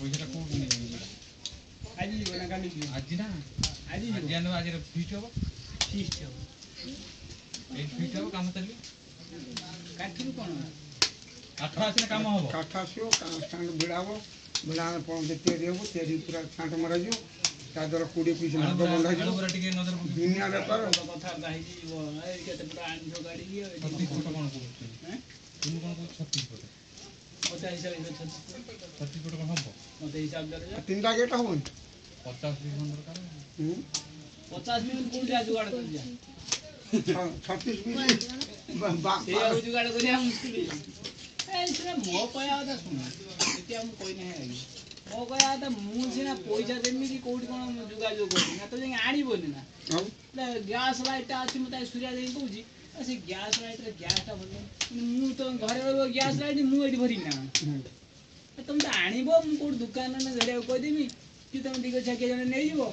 ପଇସାଟା କୋଉଠୁ ନେଇଯିବି? ଆଜି ଯିବ ନା କାଲି ଯିବ? ଆଜି ନା ଆଜି ଆଜି ଯିବ। ଆଣିବ, ଆଜି ଫିଷ୍ଟ ହବ, ଫିଷ୍ଟ ହବ। ଏଇ ଫିଷ୍ଟ ହବ, କାମ ଚାଲିବ। କାଟିବୁ କଣ? କାଠ ଆସିଲେ କାମ ହବ। କାଠ ଆସିବ, ଷ୍ଟାଣ୍ଡ ଭିଡ଼ା ହବ, ଭିଡ଼ା ହେଲେ ପଣସ ତିଆରି ହବ, ତିଆରି ପୁରା ଛାଣ୍ଟ ମରାଯିବ, ତା ଦ୍ୱାରା 20 ପିସ୍ ନାଦ ବନ୍ଧାଯିବ। ଆଳୁ ଟିକେ ନଜର ପକେଇ ଦୁନିଆ ବେପାର। କଥାବାର୍ତ୍ତା ହେଇକି ଯିବ। ଏଇ କେତେ ପୁରା ଆଣିଛ ଗାଡ଼ିକି? 36 ଫୁଟ କଣ କହୁଛି? ତୁମେ କଣ କହୁଛ 36 ଫୁଟ? ମତେ ହିସାବ 36 ଫୁଟ କଣ ହବ? ମତେ ହିସାବ ଦେଲେ 3ଟା ଗେଟ୍ ହବନି? 50 ପିସ୍ ଦରକାର। 50 ମିନିଟ୍ କୋଉଠି ଯୁଗାଡ଼ କରିଦିଆ? 36 ପିସ୍ ସେଇ ଆଉ ଯୁଗାଡ଼ କରିବା ମୁସ୍କିଲ। ଏ ସେଟା ମୋ କହିବା କଥା ଶୁଣ, ଏଠି ମୁଁ କହିନି ଆଜ୍ଞା, ମୋ କହିବା କଥା ମୁଁ ସିନା ପଇସା ଦେମି କି କୋଉଠି କଣ ଯୋଗାଯୋଗ କରିବି ନା, ତ ଯାଇକି ଆଣିବନି ନା। ଗ୍ୟାସ୍ ଲାଇଟ୍ଟା ଅଛି, ମୁଁ ତାକୁ ସୁରିଆ ଦେଇକି କହୁଛି ସେ ଗ୍ୟାସ୍ ଲାଇଟ୍ରେ ଗ୍ୟାସ୍ଟା ଭଲ, ମୁଁ ତ ଘରେ ରହିବ ଗ୍ୟାସ୍ ଲାଇଟ୍, ମୁଁ ଏଠି ଭରିବି ନା। ତମେ ତ ଆଣିବ, ମୁଁ କୋଉଠି ଦୋକାନରେ ଧରିବାକୁ କହିଦେମି କି ତମେ 2 ଚକିଆ ଜଣେ ନେଇଯିବ।